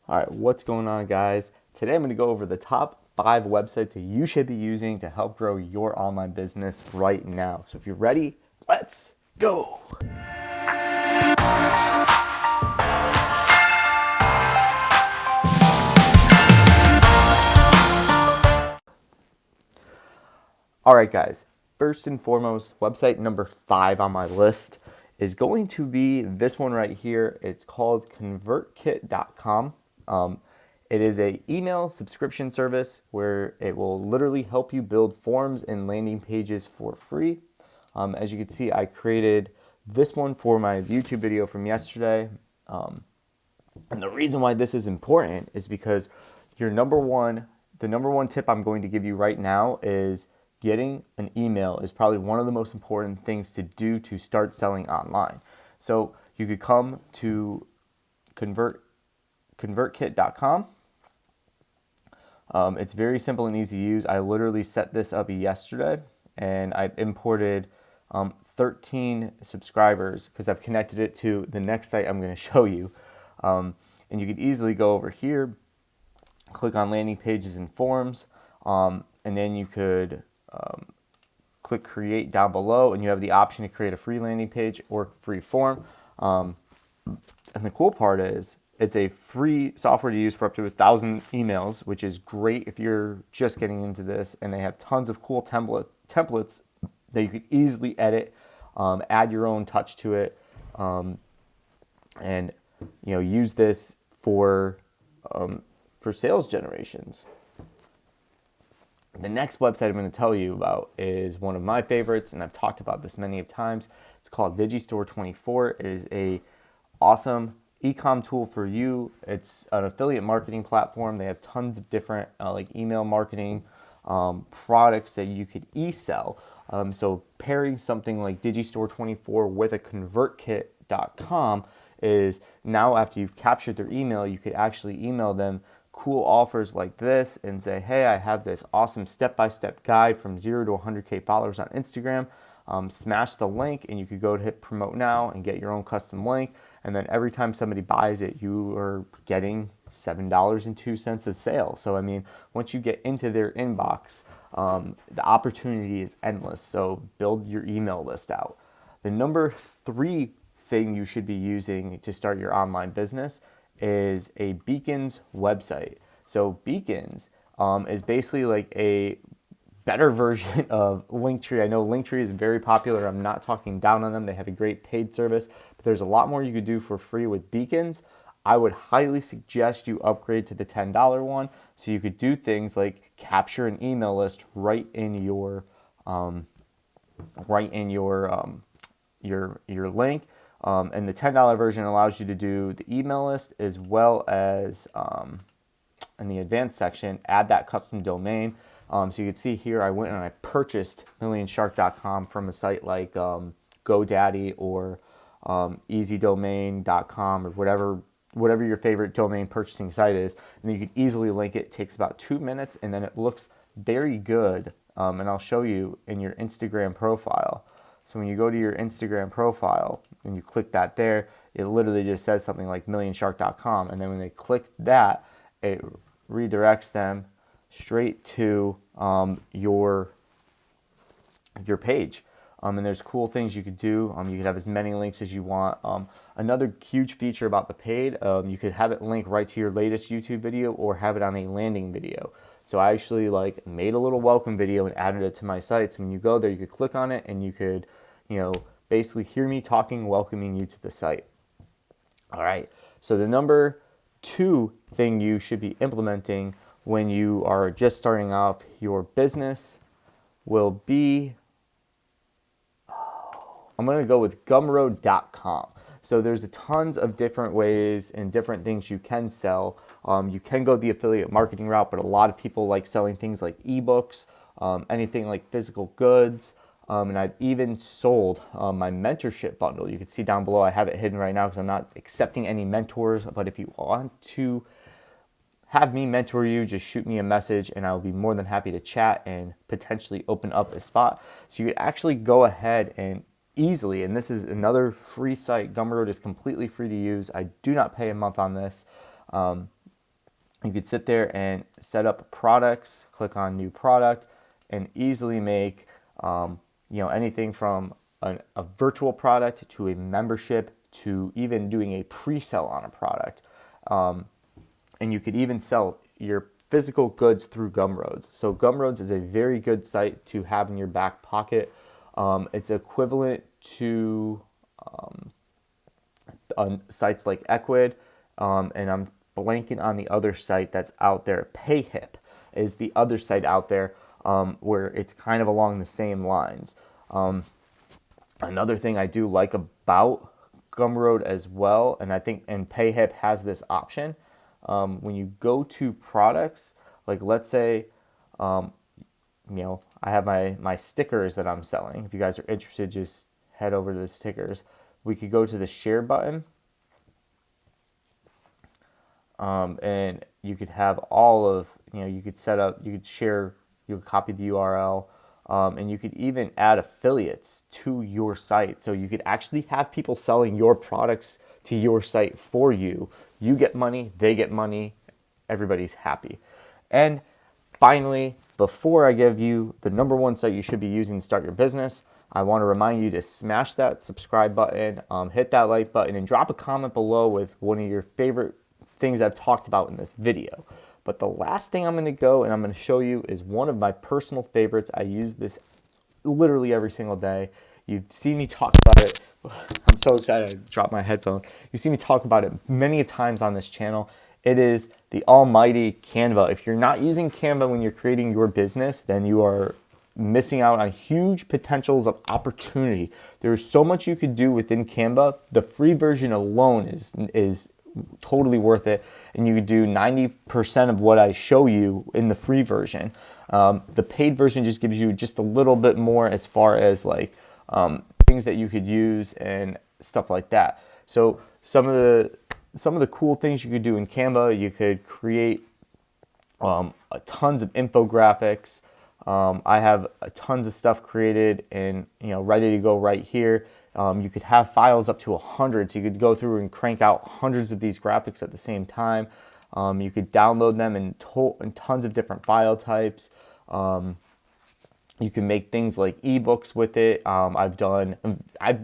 All right, what's going on, guys? Today I'm going to go over the top 5 websites that you should be using to help grow your online business right now. So if you're ready, let's go. All right, guys. First and foremost, website number 5 on my list is going to be this one right here. It's called convertkit.com. It is a email subscription service where it will literally help you build forms and landing pages for free. As you can see, I created this one for my YouTube video from yesterday. And the reason why this is important is because the number one tip I'm going to give you right now is getting an email is probably one of the most important things to do to start selling online. So you could come to convertkit.com. It's very simple and easy to use. I literally set this up yesterday and I imported 13 subscribers because I've connected it to the next site I'm going to show you. And you could easily go over here, click on landing pages and forms, and then you could click create down below, and you have the option to create a free landing page or free form. And the cool part is it's a free software to use for up to 1,000 emails, which is great if you're just getting into this. And they have tons of cool templates that you could easily edit, add your own touch to it, and use this for sales generations. The next website I'm going to tell you about is one of my favorites, and I've talked about this many times. It's called Digistore24. It is a awesome e-com tool for you. It's an affiliate marketing platform. They have tons of different like email marketing products that you could e-sell. So pairing something like Digistore24 with a convertkit.com is now, after you've captured their email, you could actually email them cool offers like this and say, hey, I have this awesome step-by-step guide from 0 to 100K followers on Instagram. Smash the link and you could go to hit promote now and get your own custom link. And then every time somebody buys it, you are getting $7.02 of sale. So, I mean, once you get into their inbox, the opportunity is endless. So build your email list out. The number 3 thing you should be using to start your online business is a Beacons website. So Beacons is basically like a better version of Linktree. I know Linktree is very popular. I'm not talking down on them. They have a great paid service, but there's a lot more you could do for free with Beacons. I would highly suggest you upgrade to the $10 one so you could do things like capture an email list right in your link. And the $10 version allows you to do the email list as well as in the advanced section, add that custom domain. So you can see here, I went and I purchased millionshark.com from a site like GoDaddy or easydomain.com or whatever your favorite domain purchasing site is. And then you can easily link it. It takes about 2 minutes and then it looks very good. And I'll show you in your Instagram profile. So when you go to your Instagram profile and you click that there, it literally just says something like millionshark.com. And then when they click that, it redirects them straight to your page. And there's cool things you could do. You could have as many links as you want. Another huge feature about the paid, you could have it link right to your latest YouTube video or have it on a landing video. So I actually made a little welcome video and added it to my site. So when you go there, you could click on it and you could, basically hear me talking, welcoming you to the site. All right. So the number 2 thing you should be implementing when you are just starting off your business will be, I'm going to go with Gumroad.com. So there's tons of different ways and different things you can sell. You can go the affiliate marketing route, but a lot of people like selling things like ebooks, anything like physical goods. And I've even sold my mentorship bundle. You can see down below, I have it hidden right now because I'm not accepting any mentors. But if you want to have me mentor you, just shoot me a message and I'll be more than happy to chat and potentially open up a spot. So you could actually go ahead and easily, and this is another free site. Gumroad is completely free to use. I do not pay a month on this. You could sit there and set up products, click on new product, and easily make anything from a virtual product to a membership to even doing a pre-sale on a product. And you could even sell your physical goods through Gumroads. So Gumroads is a very good site to have in your back pocket. It's equivalent to on sites like Equid, and I'm blanking on the other site that's out there. PayHip is the other site out there where it's kind of along the same lines. Another thing I do like about Gumroad as well, and I think and PayHip has this option. When you go to products, like let's say, I have my stickers that I'm selling. If you guys are interested, just head over to the stickers. We could go to the share button, and you could have all of, you could set up, you could share, you could copy the URL, and you could even add affiliates to your site. So you could actually have people selling your products to your site for you. You get money, they get money, everybody's happy. And finally, before I give you the number one site you should be using to start your business, I want to remind you to smash that subscribe button, hit that like button, and drop a comment below with one of your favorite things I've talked about in this video. But the last thing I'm going to go and I'm going to show you is one of my personal favorites. I use this literally every single day. You've seen me talk about it. I'm so excited I dropped my headphone. You've seen me talk about it many times on this channel. It is the almighty Canva. If you're not using Canva when you're creating your business, then you are missing out on huge potentials of opportunity. There's so much you could do within Canva. The free version alone is totally worth it, and you could do 90% of what I show you in the free version. The paid version just gives you just a little bit more as far as like things that you could use and stuff like that. So some of the cool things you could do in Canva, you could create tons of infographics. I have tons of stuff created and ready to go right here. You could have files up to 100, so you could go through and crank out hundreds of these graphics at the same time. You could download them in tons of different file types. You can make things like ebooks with it. I've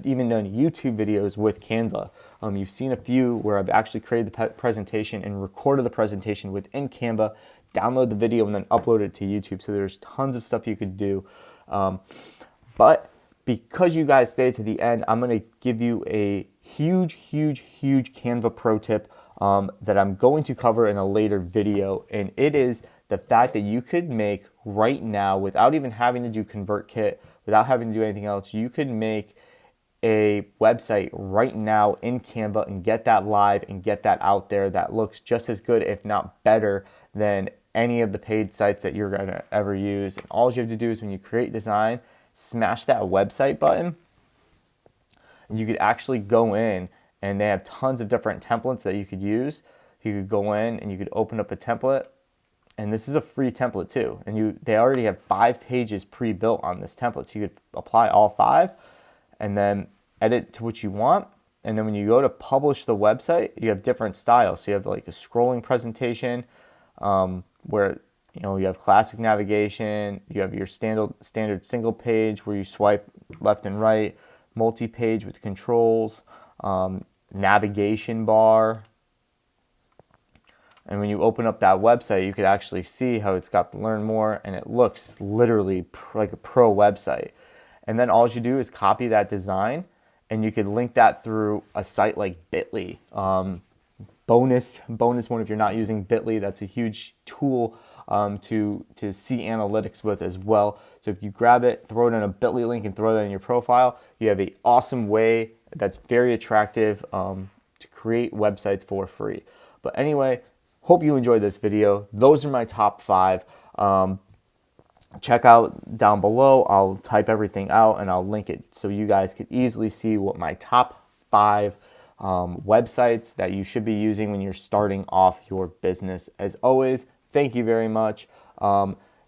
even done YouTube videos with Canva. You've seen a few where I've actually created the presentation and recorded the presentation within Canva, download the video, and then upload it to YouTube. So there's tons of stuff you could do. But because you guys stayed to the end, I'm going to give you a huge Canva pro tip that I'm going to cover in a later video. And it is the fact that you could make right now, without even having to do ConvertKit, without having to do anything else, you could make a website right now in Canva and get that live and get that out there that looks just as good, if not better, than any of the paid sites that you're going to ever use. And all you have to do is when you create design, smash that website button, and you could actually go in, and they have tons of different templates that you could use. You could go in and you could open up a template, and this is a free template too. And they already have 5 pages pre-built on this template. So you could apply all 5 and then edit to what you want. And then when you go to publish the website, you have different styles. So you have like a scrolling presentation where you have classic navigation, you have your standard single page where you swipe left and right, multi-page with controls, navigation bar. And when you open up that website, you could actually see how it's got the learn more, and it looks literally like a pro website. And then all you do is copy that design, and you could link that through a site like Bitly. Bonus one, if you're not using Bitly, that's a huge tool to see analytics with as well. So if you grab it, throw it in a Bitly link, and throw that in your profile, you have an awesome way that's very attractive to create websites for free. But anyway, hope you enjoyed this video. Those are my top 5. Check out down below. I'll type everything out and I'll link it so you guys could easily see what my top 5 websites that you should be using when you're starting off your business. As always, thank you very much.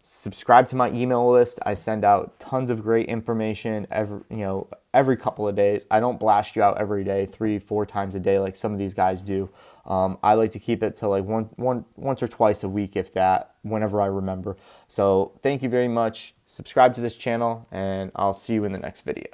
Subscribe to my email list. I send out tons of great information every couple of days. I don't blast you out every day, 3-4 times a day like some of these guys do. I like to keep it to like once or twice a week, if that, whenever I remember. So thank you very much. Subscribe to this channel, and I'll see you in the next video.